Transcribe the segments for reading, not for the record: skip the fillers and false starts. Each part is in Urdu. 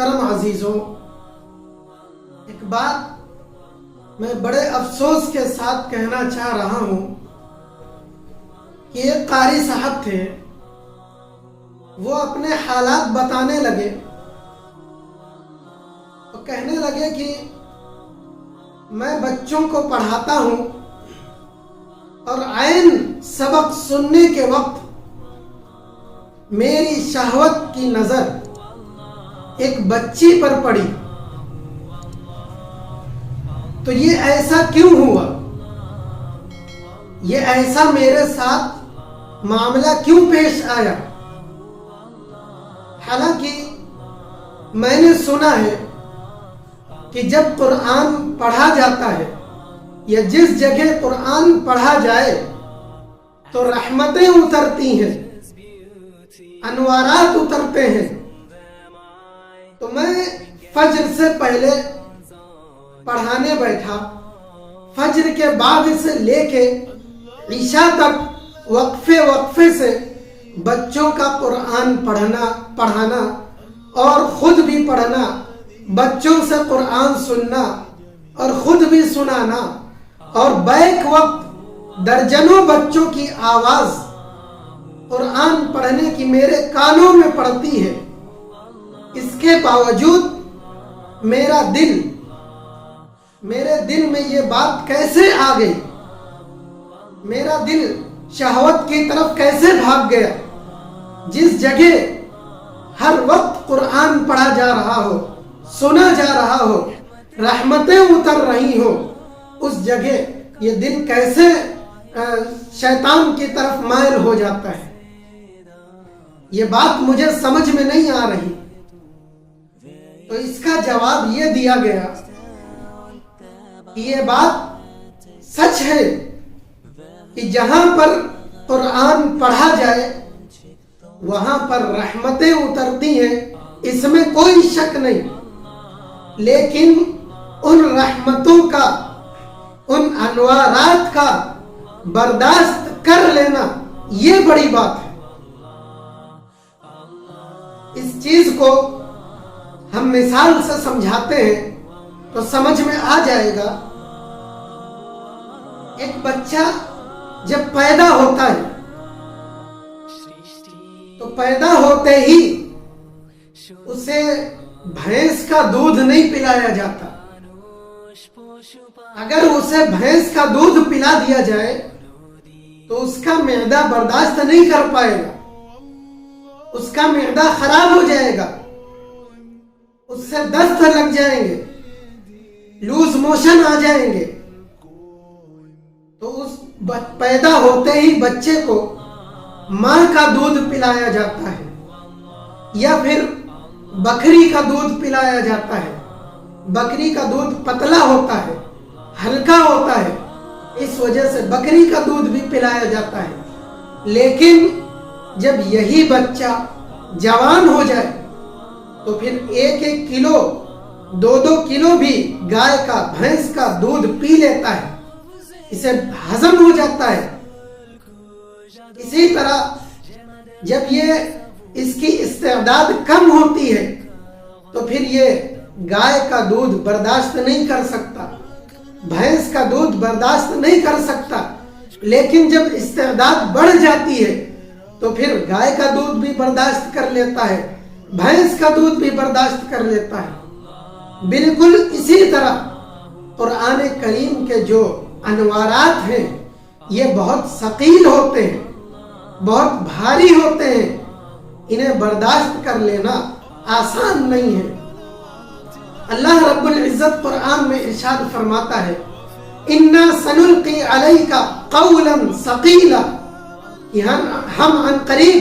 محترم عزیزوں، ایک بات میں بڑے افسوس کے ساتھ کہنا چاہ رہا ہوں کہ ایک قاری صاحب تھے، وہ اپنے حالات بتانے لگے اور کہنے لگے کہ میں بچوں کو پڑھاتا ہوں اور عین سبق سننے کے وقت میری شہوت کی نظر ایک بچی پر پڑی، تو یہ ایسا کیوں ہوا؟ یہ ایسا میرے ساتھ معاملہ کیوں پیش آیا؟ حالانکہ میں نے سنا ہے کہ جب قرآن پڑھا جاتا ہے یا جس جگہ قرآن پڑھا جائے تو رحمتیں اترتی ہیں، انوارات اترتے ہیں۔ تو میں فجر سے پہلے پڑھانے بیٹھا، فجر کے بعد سے لے کے عشاء تک وقفے سے بچوں کا قرآن پڑھانا اور خود بھی پڑھنا، بچوں سے قرآن سننا اور خود بھی سنانا، اور بیک وقت درجنوں بچوں کی آواز قرآن پڑھنے کی میرے کانوں میں پڑتی ہے۔ اس کے باوجود میرے دل میں یہ بات کیسے آ گئی؟ میرا دل شہوت کی طرف کیسے بھاگ گیا؟ جس جگہ ہر وقت قرآن پڑھا جا رہا ہو، سنا جا رہا ہو، رحمتیں اتر رہی ہو، اس جگہ یہ دل کیسے شیطان کی طرف مائل ہو جاتا ہے؟ یہ بات مجھے سمجھ میں نہیں آ رہی۔ تو اس کا جواب یہ دیا گیا کہ یہ بات سچ ہے کہ جہاں پر قرآن پڑھا جائے وہاں پر رحمتیں اترتی ہیں، اس میں کوئی شک نہیں، لیکن ان رحمتوں کا، ان انوارات کا برداشت کر لینا یہ بڑی بات ہے۔ اس چیز کو ہم مثال سے سمجھاتے ہیں تو سمجھ میں آ جائے گا۔ ایک بچہ جب پیدا ہوتا ہے تو پیدا ہوتے ہی اسے بھینس کا دودھ نہیں پلایا جاتا۔ اگر اسے بھینس کا دودھ پلا دیا جائے تو اس کا معدہ برداشت نہیں کر پائے گا، اس کا معدہ خراب ہو جائے گا، اس سے دست لگ جائیں گے، لوز موشن آ جائیں گے۔ تو اس پیدا ہوتے ہی بچے کو ماں کا دودھ پلایا جاتا ہے یا پھر بکری کا دودھ پلایا جاتا ہے۔ بکری کا دودھ پتلا ہوتا ہے، ہلکا ہوتا ہے، اس وجہ سے بکری کا دودھ بھی پلایا جاتا ہے۔ لیکن جب یہی بچہ جوان ہو جائے تو پھر 1-1 کلو 2-2 کلو بھی گائے کا، بھینس کا دودھ پی لیتا ہے، اسے ہضم ہو جاتا ہے۔ اسی طرح جب یہ اس کی استعداد کم ہوتی ہے تو پھر یہ گائے کا دودھ برداشت نہیں کر سکتا، بھینس کا دودھ برداشت نہیں کر سکتا۔ لیکن جب استعداد بڑھ جاتی ہے تو پھر گائے کا دودھ بھی برداشت کر لیتا ہے، بھینس کا دودھ بھی برداشت کر لیتا ہے۔ بالکل اسی طرح قرآن کریم کے جو انوارات ہیں یہ بہت ثقیل ہوتے ہیں، بہت بھاری ہوتے ہیں، انہیں برداشت کر لینا آسان نہیں ہے۔ اللہ رب العزت قرآن میں ارشاد فرماتا ہے اِنَّا سَنُلْقِي عَلَيْكَ قَوْلًا ثَقِيلًا، کہ ہم عن قریب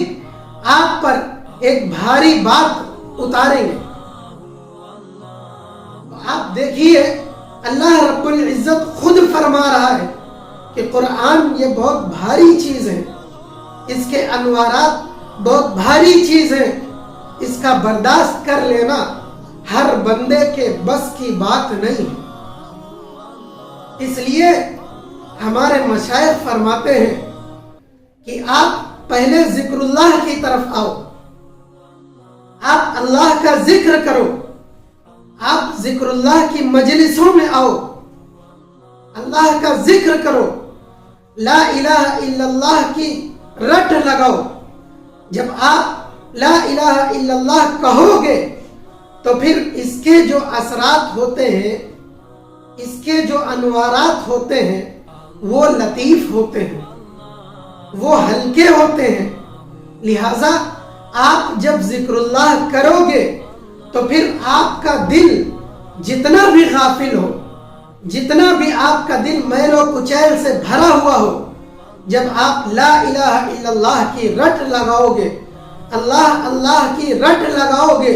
آپ پر ایک بھاری بات اتاریں گے۔ آپ دیکھیے اللہ رب العزت خود فرما رہا ہے کہ قرآن یہ بہت بھاری چیز ہے، اس کے انوارات بہت بھاری چیز ہے، اس کا برداشت کر لینا ہر بندے کے بس کی بات نہیں ہے۔ اس لیے ہمارے مشائخ فرماتے ہیں کہ آپ پہلے ذکر اللہ کی طرف آؤ، آپ اللہ کا ذکر کرو، آپ ذکر اللہ کی مجلسوں میں آؤ، اللہ کا ذکر کرو، لا الہ الا اللہ کی رٹ لگاؤ۔ جب آپ لا الہ الا اللہ کہو گے تو پھر اس کے جو اثرات ہوتے ہیں، اس کے جو انوارات ہوتے ہیں وہ لطیف ہوتے ہیں، وہ ہلکے ہوتے ہیں۔ لہذا آپ جب ذکر اللہ کرو گے تو پھر آپ کا دل جتنا بھی غافل ہو، جتنا بھی آپ کا دل میل و کچیل سے بھرا ہوا ہو، جب آپ لا الہ الا اللہ کی رٹ لگاؤ گے، اللہ اللہ کی رٹ لگاؤ گے،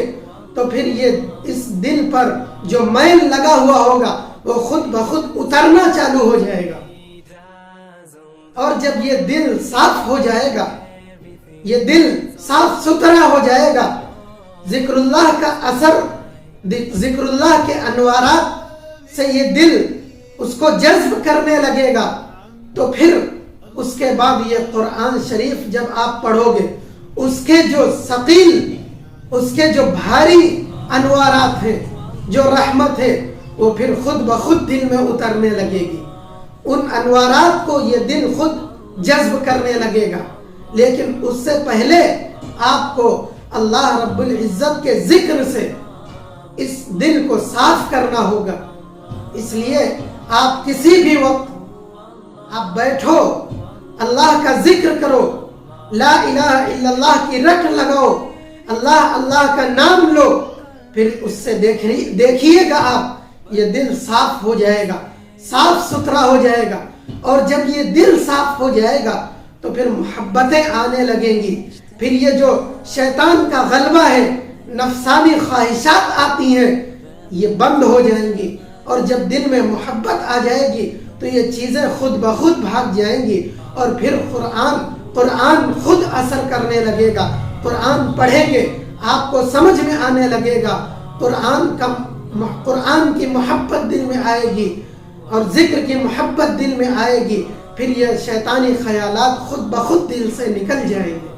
تو پھر یہ اس دل پر جو میل لگا ہوا ہوگا وہ خود بخود اترنا چالو ہو جائے گا۔ اور جب یہ دل صاف ہو جائے گا، یہ دل صاف ستھرا ہو جائے گا، ذکر اللہ کا اثر، ذکر اللہ کے انوارات سے یہ دل اس کو جذب کرنے لگے گا، تو پھر اس کے بعد یہ قرآن شریف جب آپ پڑھو گے، اس کے جو ثقیل، اس کے جو بھاری انوارات ہیں، جو رحمت ہے، وہ پھر خود بخود دل میں اترنے لگے گی۔ ان انوارات کو یہ دل خود جذب کرنے لگے گا، لیکن اس سے پہلے آپ کو اللہ رب العزت کے ذکر سے اس دل کو صاف کرنا ہوگا۔ اس لیے آپ کسی بھی وقت آپ بیٹھو، اللہ کا ذکر کرو، لا الہ الا اللہ کی رٹ لگاؤ، اللہ اللہ کا نام لو، پھر اس سے دیکھیے گا آپ، یہ دل صاف ہو جائے گا، صاف ستھرا ہو جائے گا۔ اور جب یہ دل صاف ہو جائے گا تو پھر محبتیں آنے لگیں گی، پھر یہ جو شیطان کا غلبہ ہے، نفسانی خواہشات آتی ہیں، یہ بند ہو جائیں گی۔ اور جب دل میں محبت آ جائے گی تو یہ چیزیں خود بخود بھاگ جائیں گی، اور پھر قرآن خود اثر کرنے لگے گا۔ قرآن پڑھیں گے، آپ کو سمجھ میں آنے لگے گا، قرآن کی محبت دل میں آئے گی، اور ذکر کی محبت دل میں آئے گی، پھر یہ شیطانی خیالات خود بخود دل سے نکل جائیں گے۔